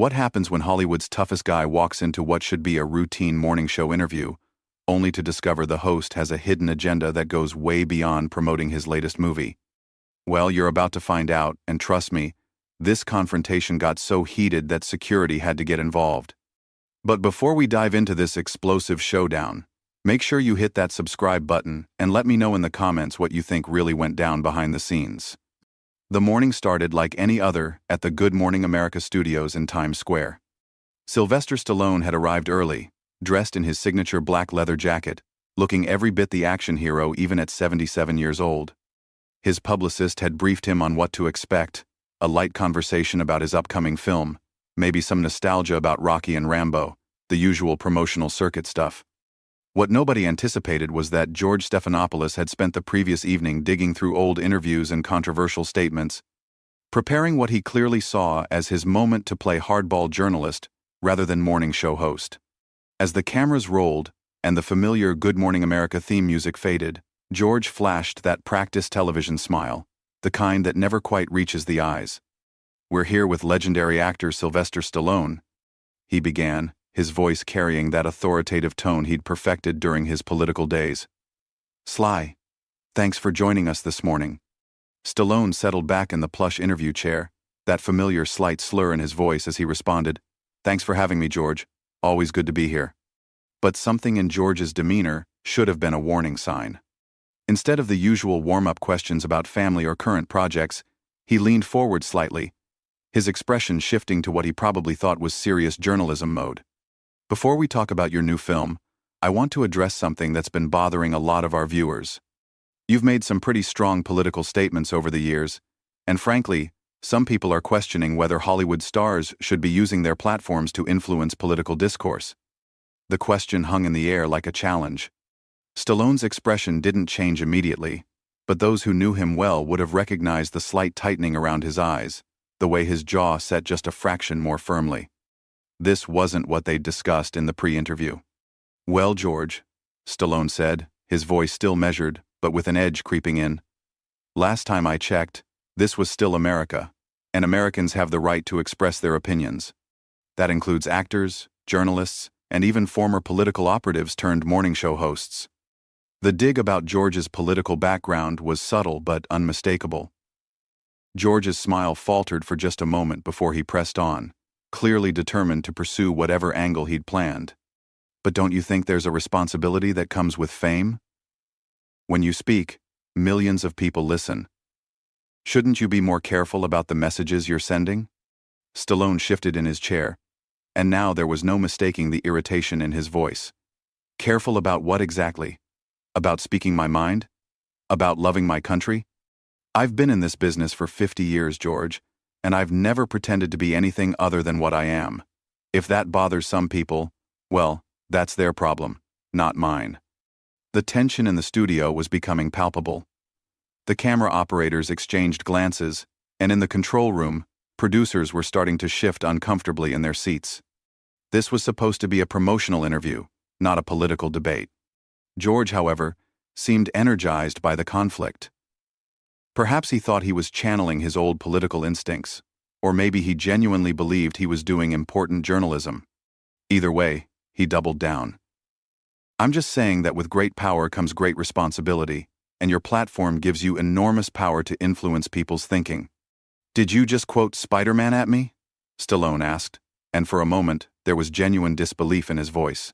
What happens when Hollywood's toughest guy walks into what should be a routine morning show interview, only to discover the host has a hidden agenda that goes way beyond promoting his latest movie? Well, you're about to find out, and trust me, this confrontation got so heated that security had to get involved. But before we dive into this explosive showdown, make sure you hit that subscribe button and let me know in the comments what you think really went down behind the scenes. The morning started like any other at the Good Morning America studios in Times Square. Sylvester Stallone had arrived early, dressed in his signature black leather jacket, looking every bit the action hero even at 77 years old. His publicist had briefed him on what to expect, a light conversation about his upcoming film, maybe some nostalgia about Rocky and Rambo, the usual promotional circuit stuff. What nobody anticipated was that George Stephanopoulos had spent the previous evening digging through old interviews and controversial statements, preparing what he clearly saw as his moment to play hardball journalist rather than morning show host. As the cameras rolled and the familiar Good Morning America theme music faded, George flashed that practiced television smile, the kind that never quite reaches the eyes. "We're here with legendary actor Sylvester Stallone," he began, his voice carrying that authoritative tone he'd perfected during his political days. "Sly, thanks for joining us this morning." Stallone settled back in the plush interview chair, that familiar slight slur in his voice as he responded, "Thanks for having me, George. Always good to be here." But something in George's demeanor should have been a warning sign. Instead of the usual warm-up questions about family or current projects, he leaned forward slightly, his expression shifting to what he probably thought was serious journalism mode. "Before we talk about your new film, I want to address something that's been bothering a lot of our viewers. You've made some pretty strong political statements over the years, and frankly, some people are questioning whether Hollywood stars should be using their platforms to influence political discourse." The question hung in the air like a challenge. Stallone's expression didn't change immediately, but those who knew him well would have recognized the slight tightening around his eyes, the way his jaw set just a fraction more firmly. This wasn't what they'd discussed in the pre-interview. "Well, George," Stallone said, his voice still measured, but with an edge creeping in, "last time I checked, this was still America, and Americans have the right to express their opinions. That includes actors, journalists, and even former political operatives turned morning show hosts." The dig about George's political background was subtle but unmistakable. George's smile faltered for just a moment before he pressed on, clearly determined to pursue whatever angle he'd planned. "But don't you think there's a responsibility that comes with fame? When you speak, millions of people listen. Shouldn't you be more careful about the messages you're sending?" Stallone shifted in his chair, and now there was no mistaking the irritation in his voice. "Careful about what exactly? About speaking my mind? About loving my country? I've been in this business for 50 years, George, and I've never pretended to be anything other than what I am. If that bothers some people, well, that's their problem, not mine." The tension in the studio was becoming palpable. The camera operators exchanged glances, and in the control room, producers were starting to shift uncomfortably in their seats. This was supposed to be a promotional interview, not a political debate. George, however, seemed energized by the conflict. Perhaps he thought he was channeling his old political instincts, or maybe he genuinely believed he was doing important journalism. Either way, he doubled down. "I'm just saying that with great power comes great responsibility, and your platform gives you enormous power to influence people's thinking." "Did you just quote Spider-Man at me?" Stallone asked, and for a moment, there was genuine disbelief in his voice.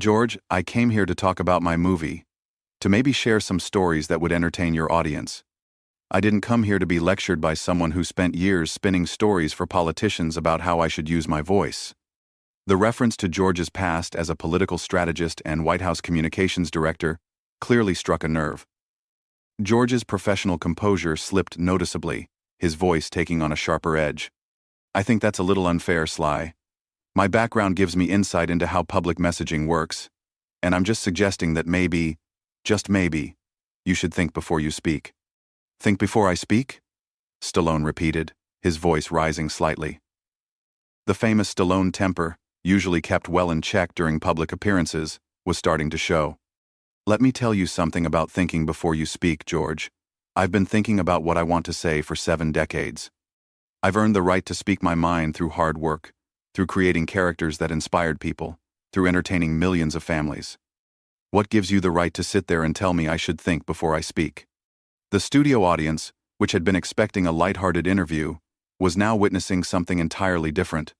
"George, I came here to talk about my movie, to maybe share some stories that would entertain your audience. I didn't come here to be lectured by someone who spent years spinning stories for politicians about how I should use my voice." The reference to George's past as a political strategist and White House communications director clearly struck a nerve. George's professional composure slipped noticeably, his voice taking on a sharper edge. "I think that's a little unfair, Sly. My background gives me insight into how public messaging works, and I'm just suggesting that maybe, just maybe, you should think before you speak." "Think before I speak?" Stallone repeated, his voice rising slightly. The famous Stallone temper, usually kept well in check during public appearances, was starting to show. "Let me tell you something about thinking before you speak, George. I've been thinking about what I want to say for 7 decades. I've earned the right to speak my mind through hard work, through creating characters that inspired people, through entertaining millions of families. What gives you the right to sit there and tell me I should think before I speak? The studio audience, which had been expecting a lighthearted interview, was now witnessing something entirely different.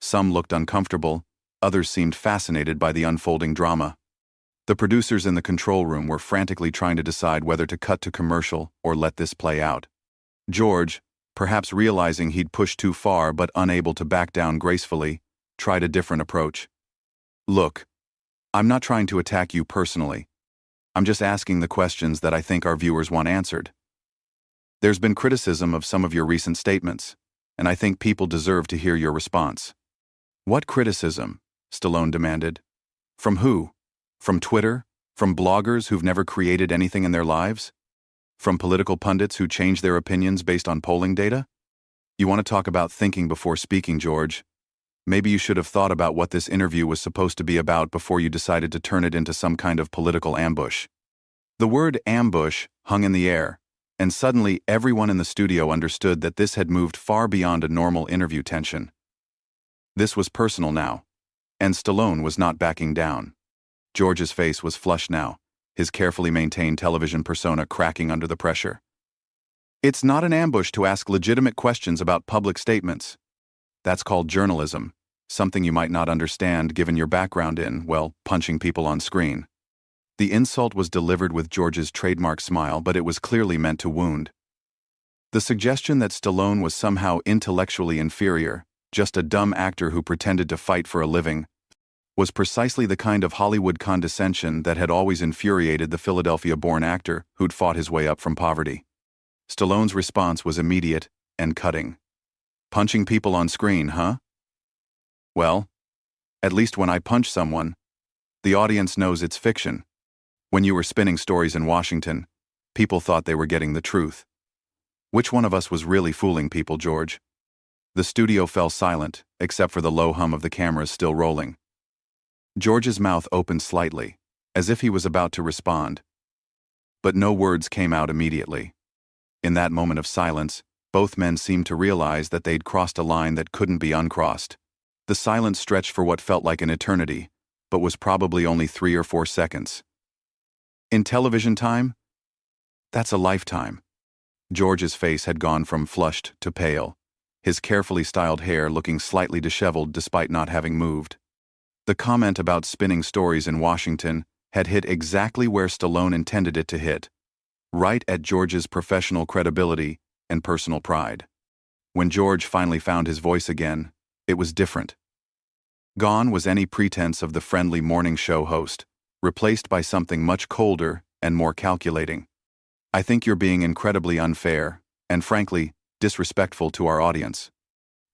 Some looked uncomfortable, others seemed fascinated by the unfolding drama. The producers in the control room were frantically trying to decide whether to cut to commercial or let this play out. George, perhaps realizing he'd pushed too far but unable to back down gracefully, tried a different approach. Look, I'm not trying to attack you personally. I'm just asking the questions that I think our viewers want answered. There's been criticism of some of your recent statements, and I think people deserve to hear your response. What criticism? Stallone demanded. From who? From Twitter? From bloggers who've never created anything in their lives? From political pundits who change their opinions based on polling data? You want to talk about thinking before speaking, George? Maybe you should have thought about what this interview was supposed to be about before you decided to turn it into some kind of political ambush. The word ambush hung in the air, and suddenly everyone in the studio understood that this had moved far beyond a normal interview tension. This was personal now, and Stallone was not backing down. George's face was flushed now, his carefully maintained television persona cracking under the pressure. It's not an ambush to ask legitimate questions about public statements. That's called journalism, something you might not understand given your background in, well, punching people on screen. The insult was delivered with George's trademark smile, but it was clearly meant to wound. The suggestion that Stallone was somehow intellectually inferior, just a dumb actor who pretended to fight for a living, was precisely the kind of Hollywood condescension that had always infuriated the Philadelphia-born actor who'd fought his way up from poverty. Stallone's response was immediate and cutting. Punching people on screen, huh? Well, at least when I punch someone, the audience knows it's fiction. When you were spinning stories in Washington, people thought they were getting the truth. Which one of us was really fooling people, George? The studio fell silent, except for the low hum of the cameras still rolling. George's mouth opened slightly, as if he was about to respond. But no words came out immediately. In that moment of silence, both men seemed to realize that they'd crossed a line that couldn't be uncrossed. The silence stretched for what felt like an eternity, but was probably only 3 or 4 seconds. In television time? That's a lifetime. George's face had gone from flushed to pale, his carefully styled hair looking slightly disheveled despite not having moved. The comment about spinning stories in Washington had hit exactly where Stallone intended it to hit, right at George's professional credibility and personal pride. When George finally found his voice again, it was different. Gone was any pretense of the friendly morning show host, replaced by something much colder and more calculating. I think you're being incredibly unfair, and frankly, disrespectful to our audience.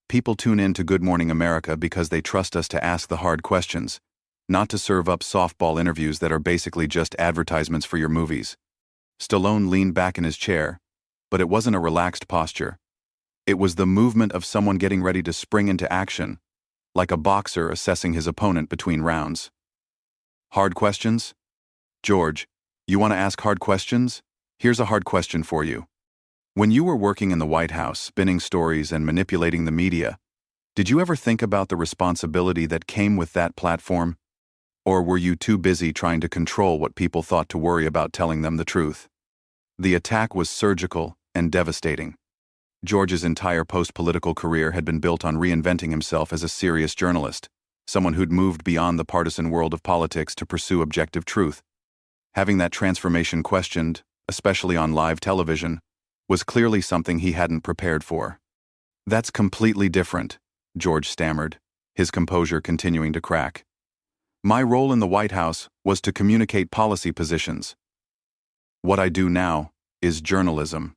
People tune in to Good Morning America because they trust us to ask the hard questions, not to serve up softball interviews that are basically just advertisements for your movies. Stallone leaned back in his chair, but it wasn't a relaxed posture. It was the movement of someone getting ready to spring into action, like a boxer assessing his opponent between rounds. Hard questions? George, you want to ask hard questions? Here's a hard question for you. When you were working in the White House, spinning stories and manipulating the media, did you ever think about the responsibility that came with that platform? Or were you too busy trying to control what people thought to worry about telling them the truth? The attack was surgical and devastating. George's entire post-political career had been built on reinventing himself as a serious journalist, someone who'd moved beyond the partisan world of politics to pursue objective truth. Having that transformation questioned, especially on live television, was clearly something he hadn't prepared for. That's completely different, George stammered, his composure continuing to crack. My role in the White House was to communicate policy positions. What I do now is journalism.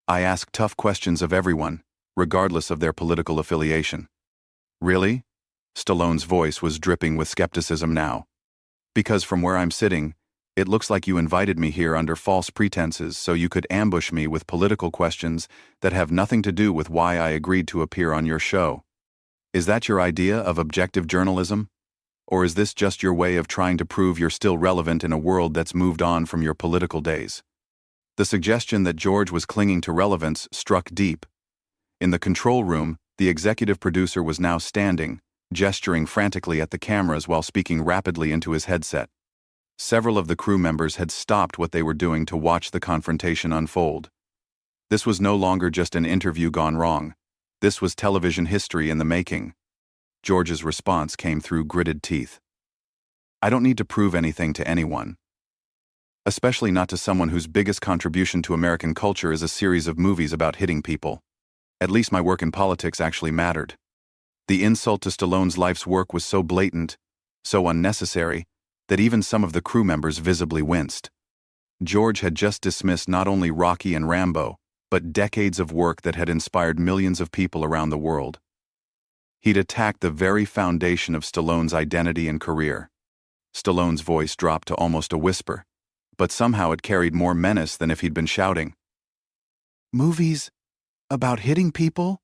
I ask tough questions of everyone, regardless of their political affiliation. Really? Stallone's voice was dripping with skepticism now. Because from where I'm sitting, it looks like you invited me here under false pretenses so you could ambush me with political questions that have nothing to do with why I agreed to appear on your show. Is that your idea of objective journalism? Or is this just your way of trying to prove you're still relevant in a world that's moved on from your political days? The suggestion that George was clinging to relevance struck deep. In the control room, The executive producer was now standing, gesturing frantically at the cameras while speaking rapidly into his headset. Several of the crew members had stopped what they were doing to watch the confrontation unfold. This was no longer just an interview gone wrong. This was television history in the making. George's response came through gritted teeth. "I don't need to prove anything to anyone. Especially not to someone whose biggest contribution to American culture is a series of movies about hitting people. At least my work in politics actually mattered." The insult to Stallone's life's work was so blatant, so unnecessary, that even some of the crew members visibly winced. George had just dismissed not only Rocky and Rambo, but decades of work that had inspired millions of people around the world. He'd attacked the very foundation of Stallone's identity and career. Stallone's voice dropped to almost a whisper, but somehow it carried more menace than if he'd been shouting. "Movies about hitting people?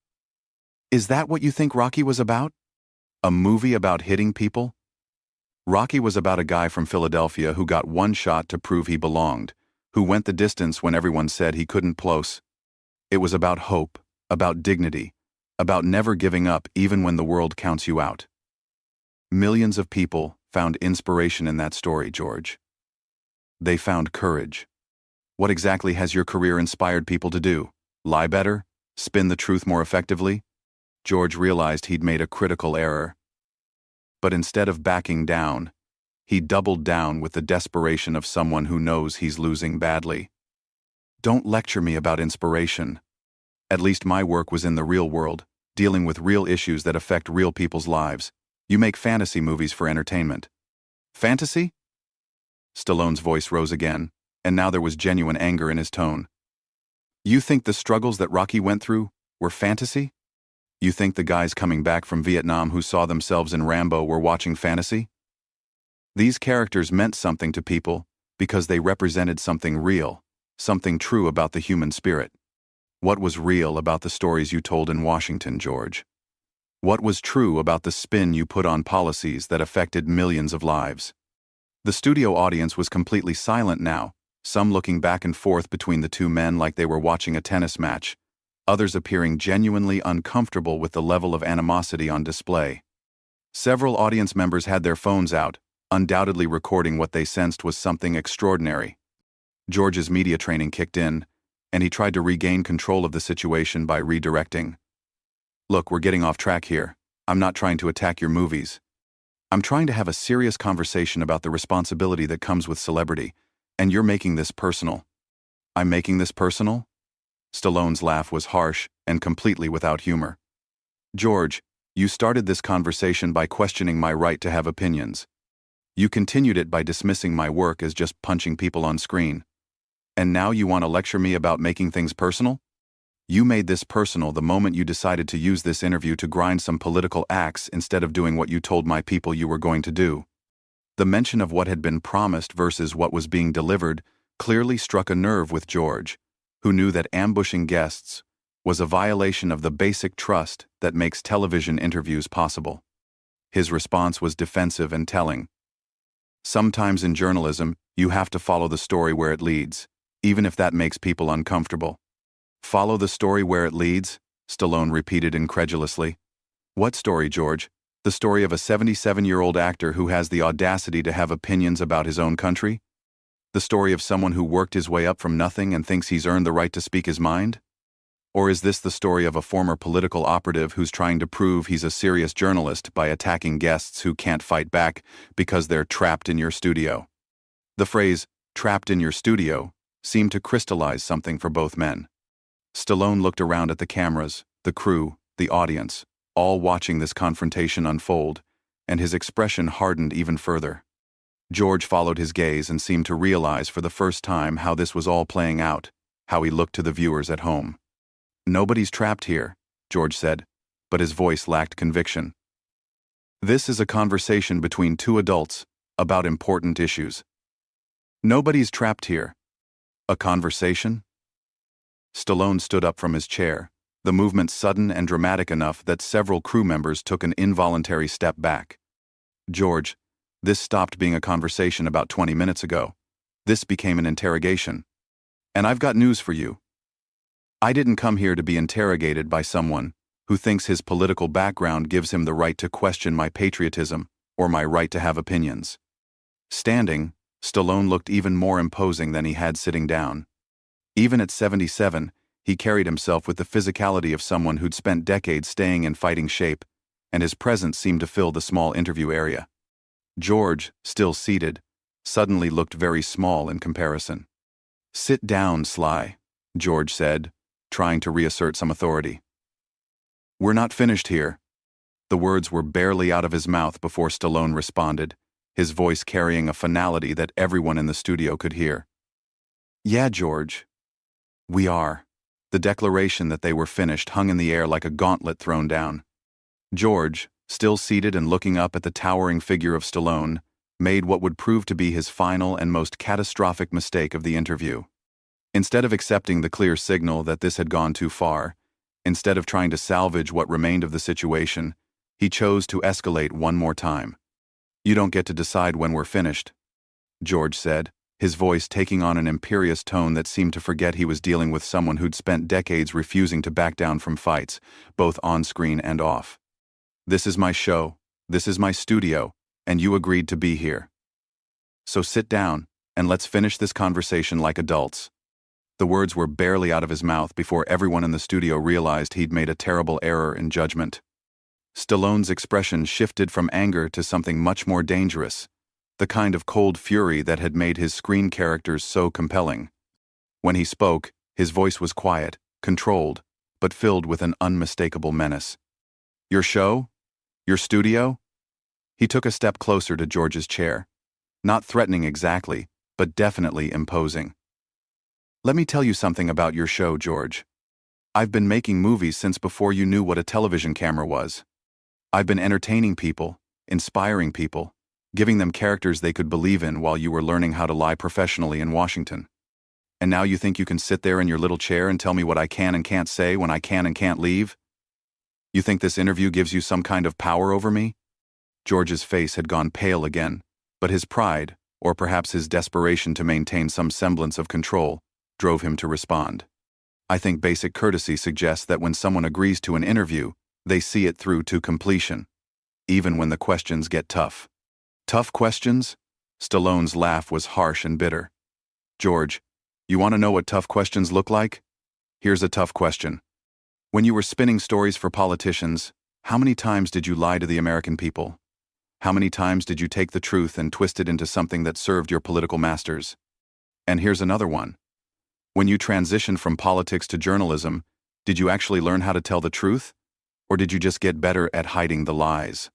Is that what you think Rocky was about? A movie about hitting people?" Rocky was about a guy from Philadelphia who got one shot to prove he belonged, who went the distance when everyone said he couldn't close. It was about hope, about dignity, about never giving up even when the world counts you out. Millions of people found inspiration in that story, George. They found courage. What exactly has your career inspired people to do? Lie better? Spin the truth more effectively? George realized he'd made a critical error. But instead of backing down, he doubled down with the desperation of someone who knows he's losing badly. "Don't lecture me about inspiration. At least my work was in the real world, dealing with real issues that affect real people's lives. You make fantasy movies for entertainment." "Fantasy?" Stallone's voice rose again, and now there was genuine anger in his tone. "You think the struggles that Rocky went through were fantasy? You think the guys coming back from Vietnam who saw themselves in Rambo were watching fantasy? These characters meant something to people because they represented something real, something true about the human spirit. What was real about the stories you told in Washington, George? What was true about the spin you put on policies that affected millions of lives?" The studio audience was completely silent now, some looking back and forth between the two men like they were watching a tennis match, others appearing genuinely uncomfortable with the level of animosity on display. Several audience members had their phones out, undoubtedly recording what they sensed was something extraordinary. George's media training kicked in, and he tried to regain control of the situation by redirecting. "Look, we're getting off track here. I'm not trying to attack your movies. I'm trying to have a serious conversation about the responsibility that comes with celebrity, and you're making this personal." "I'm making this personal?" Stallone's laugh was harsh and completely without humor. "George, you started this conversation by questioning my right to have opinions. You continued it by dismissing my work as just punching people on screen. And now you want to lecture me about making things personal? You made this personal the moment you decided to use this interview to grind some political axe instead of doing what you told my people you were going to do." The mention of what had been promised versus what was being delivered clearly struck a nerve with George, who knew that ambushing guests was a violation of the basic trust that makes television interviews possible. His response was defensive and telling. "Sometimes in journalism, you have to follow the story where it leads, even if that makes people uncomfortable." "Follow the story where it leads?" Stallone repeated incredulously. "What story, George? The story of a 77-year-old actor who has the audacity to have opinions about his own country? The story of someone who worked his way up from nothing and thinks he's earned the right to speak his mind? Or is this the story of a former political operative who's trying to prove he's a serious journalist by attacking guests who can't fight back because they're trapped in your studio?" The phrase, "trapped in your studio," seemed to crystallize something for both men. Stallone looked around at the cameras, the crew, the audience, all watching this confrontation unfold, and his expression hardened even further. George followed his gaze and seemed to realize for the first time how this was all playing out, how he looked to the viewers at home. "Nobody's trapped here," George said, but his voice lacked conviction. "This is a conversation between two adults about important issues. Nobody's trapped here. A conversation?" Stallone stood up from his chair, the movement sudden and dramatic enough that several crew members took an involuntary step back. "George, this stopped being a conversation about 20 minutes ago. This became an interrogation. And I've got news for you. I didn't come here to be interrogated by someone who thinks his political background gives him the right to question my patriotism or my right to have opinions. Standing, Stallone looked even more imposing than he had sitting down. Even at 77, he carried himself with the physicality of someone who'd spent decades staying in fighting shape, and his presence seemed to fill the small interview area. George, still seated, suddenly looked very small in comparison. "Sit down, Sly," George said, trying to reassert some authority. "We're not finished here." The words were barely out of his mouth before Stallone responded, his voice carrying a finality that everyone in the studio could hear. "Yeah, George. We are." The declaration that they were finished hung in the air like a gauntlet thrown down. George, still seated and looking up at the towering figure of Stallone, made what would prove to be his final and most catastrophic mistake of the interview. Instead of accepting the clear signal that this had gone too far, instead of trying to salvage what remained of the situation, he chose to escalate one more time. "You don't get to decide when we're finished," George said, his voice taking on an imperious tone that seemed to forget he was dealing with someone who'd spent decades refusing to back down from fights, both on-screen and off. "This is my show, this is my studio, and you agreed to be here. So sit down, and let's finish this conversation like adults." The words were barely out of his mouth before everyone in the studio realized he'd made a terrible error in judgment. Stallone's expression shifted from anger to something much more dangerous, the kind of cold fury that had made his screen characters so compelling. When he spoke, his voice was quiet, controlled, but filled with an unmistakable menace. "Your show? Your studio?" He took a step closer to George's chair, not threatening exactly, but definitely imposing. "Let me tell you something about your show, George. I've been making movies since before you knew what a television camera was. I've been entertaining people, inspiring people, giving them characters they could believe in while you were learning how to lie professionally in Washington. And now you think you can sit there in your little chair and tell me what I can and can't say when I can and can't leave? You think this interview gives you some kind of power over me?" George's face had gone pale again, but his pride, or perhaps his desperation to maintain some semblance of control, drove him to respond. "I think basic courtesy suggests that when someone agrees to an interview, they see it through to completion, even when the questions get tough." "Tough questions?" Stallone's laugh was harsh and bitter. "George, you want to know what tough questions look like? Here's a tough question. When you were spinning stories for politicians, how many times did you lie to the American people? How many times did you take the truth and twist it into something that served your political masters? And here's another one. When you transitioned from politics to journalism, did you actually learn how to tell the truth? Or did you just get better at hiding the lies?"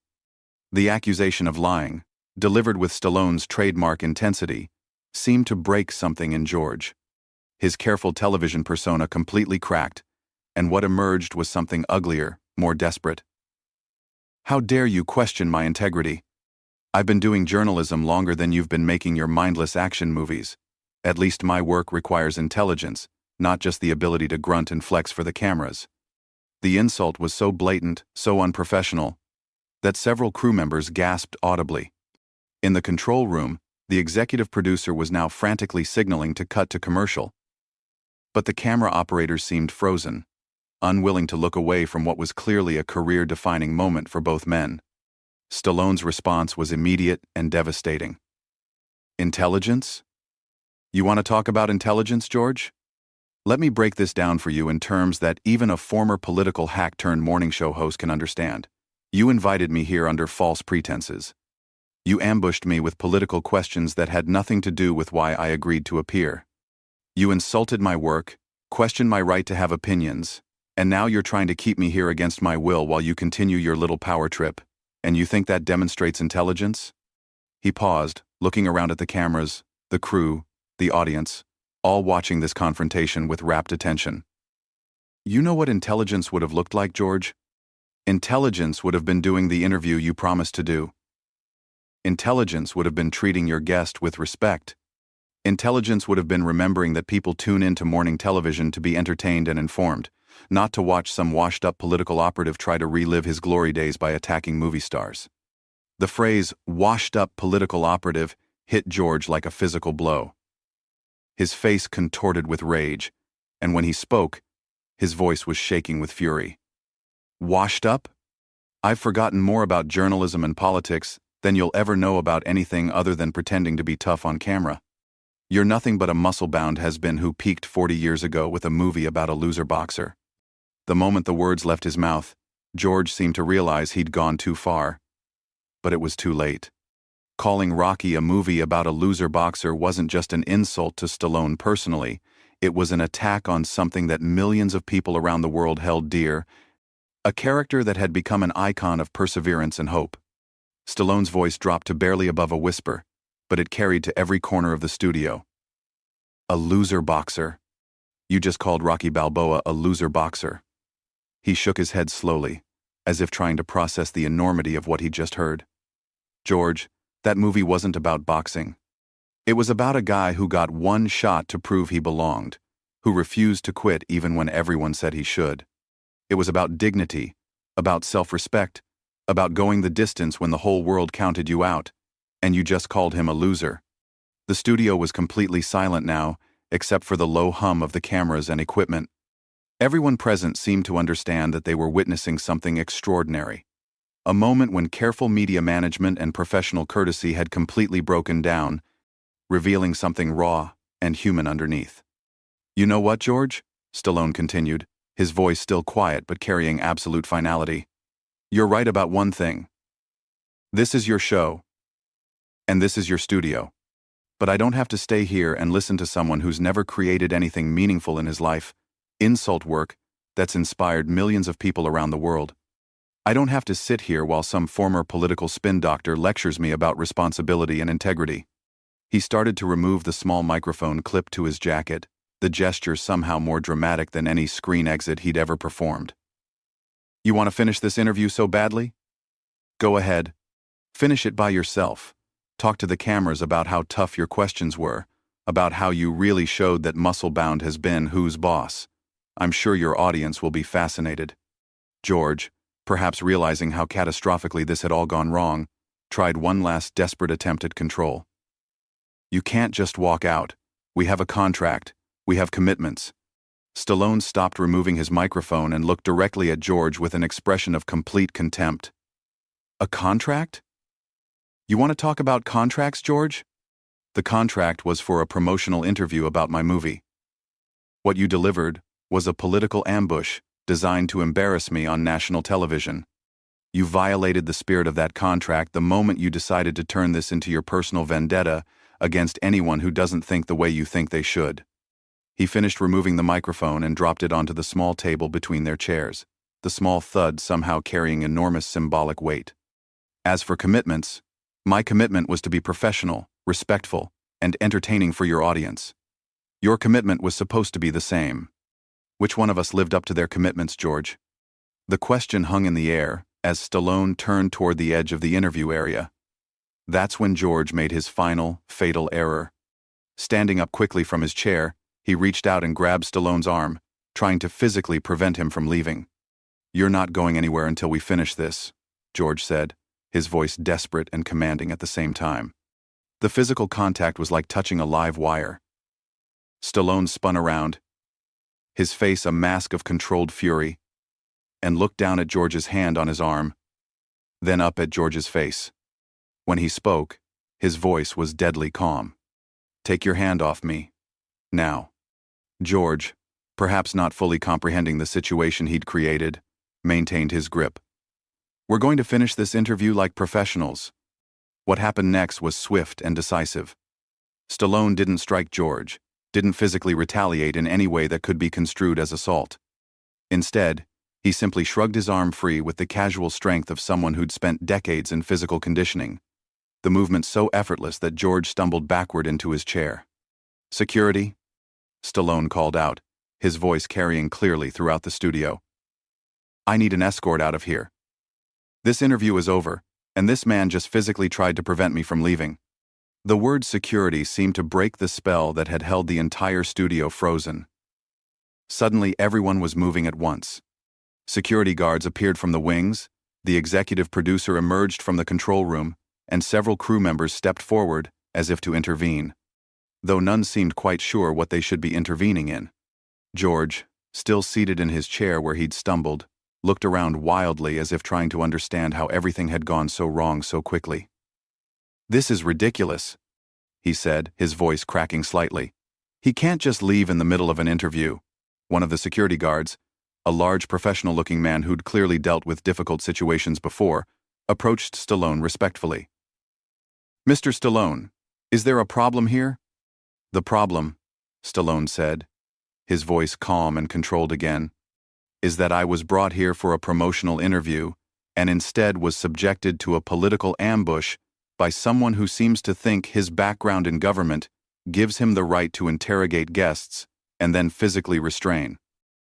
The accusation of lying, delivered with Stallone's trademark intensity, seemed to break something in George. His careful television persona completely cracked, and what emerged was something uglier, more desperate. "How dare you question my integrity? I've been doing journalism longer than you've been making your mindless action movies. At least my work requires intelligence, not just the ability to grunt and flex for the cameras." The insult was so blatant, so unprofessional, that several crew members gasped audibly. In the control room, the executive producer was now frantically signaling to cut to commercial. But the camera operators seemed frozen, unwilling to look away from what was clearly a career-defining moment for both men. Stallone's response was immediate and devastating. "Intelligence? You want to talk about intelligence, George? Let me break this down for you in terms that even a former political hack-turned-morning show host can understand. You invited me here under false pretenses. You ambushed me with political questions that had nothing to do with why I agreed to appear. You insulted my work, questioned my right to have opinions, and now you're trying to keep me here against my will while you continue your little power trip, and you think that demonstrates intelligence?" He paused, looking around at the cameras, the crew, the audience, all watching this confrontation with rapt attention. "You know what intelligence would have looked like, George? Intelligence would have been doing the interview you promised to do. Intelligence would have been treating your guest with respect. Intelligence would have been remembering that people tune into morning television to be entertained and informed, not to watch some washed-up political operative try to relive his glory days by attacking movie stars." The phrase, washed-up political operative, hit George like a physical blow. His face contorted with rage, and when he spoke, his voice was shaking with fury. Washed up? I've forgotten more about journalism and politics than you'll ever know about anything other than pretending to be tough on camera. You're nothing but a muscle-bound has-been who peaked 40 years ago with a movie about a loser boxer. The moment the words left his mouth, George seemed to realize he'd gone too far. But it was too late. Calling Rocky a movie about a loser boxer wasn't just an insult to Stallone personally, it was an attack on something that millions of people around the world held dear, a character that had become an icon of perseverance and hope. Stallone's voice dropped to barely above a whisper, but it carried to every corner of the studio. A loser boxer. You just called Rocky Balboa a loser boxer. He shook his head slowly, as if trying to process the enormity of what he'd just heard. George, that movie wasn't about boxing. It was about a guy who got one shot to prove he belonged, who refused to quit even when everyone said he should. It was about dignity, about self-respect, about going the distance when the whole world counted you out, and you just called him a loser. The studio was completely silent now, except for the low hum of the cameras and equipment. Everyone present seemed to understand that they were witnessing something extraordinary. A moment when careful media management and professional courtesy had completely broken down, revealing something raw and human underneath. You know what, George? Stallone continued, his voice still quiet but carrying absolute finality. You're right about one thing. This is your show. And this is your studio. But I don't have to stay here and listen to someone who's never created anything meaningful in his life, insult work, that's inspired millions of people around the world. I don't have to sit here while some former political spin doctor lectures me about responsibility and integrity. He started to remove the small microphone clipped to his jacket, the gesture somehow more dramatic than any screen exit he'd ever performed. You want to finish this interview so badly? Go ahead. Finish it by yourself. Talk to the cameras about how tough your questions were, about how you really showed that muscle-bound has been who's boss. I'm sure your audience will be fascinated. George, perhaps realizing how catastrophically this had all gone wrong, tried one last desperate attempt at control. You can't just walk out. We have a contract. We have commitments. Stallone stopped removing his microphone and looked directly at George with an expression of complete contempt. A contract? You want to talk about contracts, George? The contract was for a promotional interview about my movie. What you delivered was a political ambush designed to embarrass me on national television. You violated the spirit of that contract the moment you decided to turn this into your personal vendetta against anyone who doesn't think the way you think they should. He finished removing the microphone and dropped it onto the small table between their chairs, the small thud somehow carrying enormous symbolic weight. As for commitments, my commitment was to be professional, respectful, and entertaining for your audience. Your commitment was supposed to be the same. Which one of us lived up to their commitments, George? The question hung in the air as Stallone turned toward the edge of the interview area. That's when George made his final, fatal error. Standing up quickly from his chair, he reached out and grabbed Stallone's arm, trying to physically prevent him from leaving. You're not going anywhere until we finish this, George said, his voice desperate and commanding at the same time. The physical contact was like touching a live wire. Stallone spun around, his face a mask of controlled fury, and looked down at George's hand on his arm, then up at George's face. When he spoke, his voice was deadly calm. Take your hand off me. Now. George, perhaps not fully comprehending the situation he'd created, maintained his grip. We're going to finish this interview like professionals. What happened next was swift and decisive. Stallone didn't strike George, didn't physically retaliate in any way that could be construed as assault. Instead, he simply shrugged his arm free with the casual strength of someone who'd spent decades in physical conditioning, the movement so effortless that George stumbled backward into his chair. Security? Stallone called out, his voice carrying clearly throughout the studio. I need an escort out of here. This interview is over, and this man just physically tried to prevent me from leaving. The word security seemed to break the spell that had held the entire studio frozen. Suddenly, everyone was moving at once. Security guards appeared from the wings, the executive producer emerged from the control room, and several crew members stepped forward as if to intervene, though none seemed quite sure what they should be intervening in. George, still seated in his chair where he'd stumbled, looked around wildly as if trying to understand how everything had gone so wrong so quickly. "This is ridiculous," he said, his voice cracking slightly. "He can't just leave in the middle of an interview." One of the security guards, a large professional-looking man who'd clearly dealt with difficult situations before, approached Stallone respectfully. "Mr. Stallone, is there a problem here?" "The problem," Stallone said, his voice calm and controlled again, "is that I was brought here for a promotional interview and instead was subjected to a political ambush by someone who seems to think his background in government gives him the right to interrogate guests and then physically restrain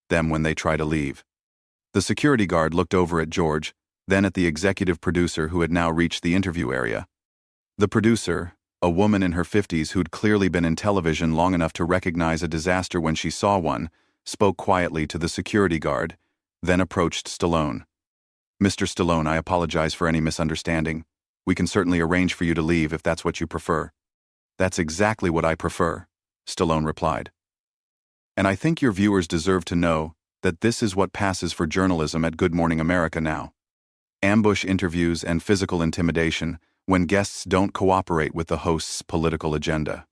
them when they try to leave." The security guard looked over at George, then at the executive producer who had now reached the interview area. The producer, a woman in her 50s who'd clearly been in television long enough to recognize a disaster when she saw one, spoke quietly to the security guard, then approached Stallone. "Mr. Stallone, I apologize for any misunderstanding. We can certainly arrange for you to leave if that's what you prefer." "That's exactly what I prefer," Stallone replied. "And I think your viewers deserve to know that this is what passes for journalism at Good Morning America now. Ambush interviews and physical intimidation when guests don't cooperate with the host's political agenda."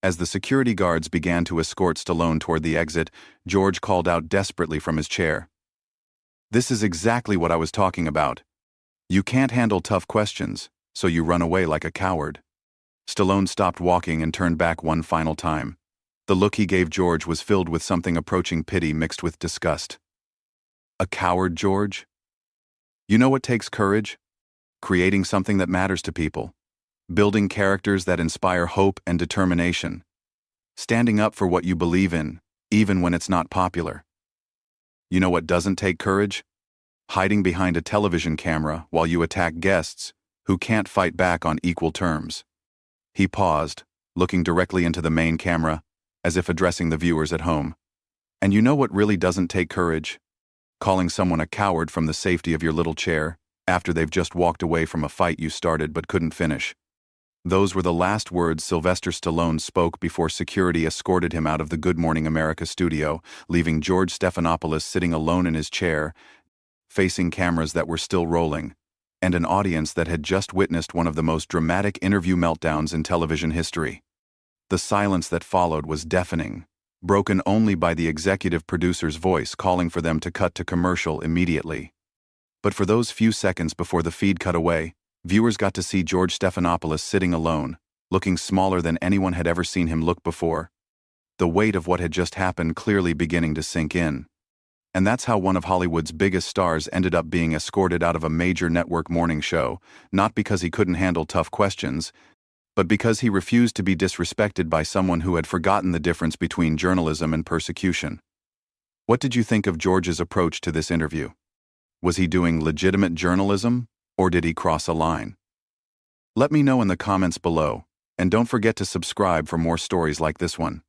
As the security guards began to escort Stallone toward the exit, George called out desperately from his chair. "This is exactly what I was talking about. You can't handle tough questions, so you run away like a coward." Stallone stopped walking and turned back one final time. The look he gave George was filled with something approaching pity mixed with disgust. "A coward, George? You know what takes courage? Creating something that matters to people. Building characters that inspire hope and determination. Standing up for what you believe in, even when it's not popular. You know what doesn't take courage? Hiding behind a television camera while you attack guests who can't fight back on equal terms." He paused, looking directly into the main camera, as if addressing the viewers at home. "And you know what really doesn't take courage? Calling someone a coward from the safety of your little chair after they've just walked away from a fight you started but couldn't finish." Those were the last words Sylvester Stallone spoke before security escorted him out of the Good Morning America studio, leaving George Stephanopoulos sitting alone in his chair, facing cameras that were still rolling, and an audience that had just witnessed one of the most dramatic interview meltdowns in television history. The silence that followed was deafening, broken only by the executive producer's voice calling for them to cut to commercial immediately. But for those few seconds before the feed cut away, viewers got to see George Stephanopoulos sitting alone, looking smaller than anyone had ever seen him look before. The weight of what had just happened clearly beginning to sink in. And that's how one of Hollywood's biggest stars ended up being escorted out of a major network morning show, not because he couldn't handle tough questions, but because he refused to be disrespected by someone who had forgotten the difference between journalism and persecution. What did you think of George's approach to this interview? Was he doing legitimate journalism, or did he cross a line? Let me know in the comments below, and don't forget to subscribe for more stories like this one.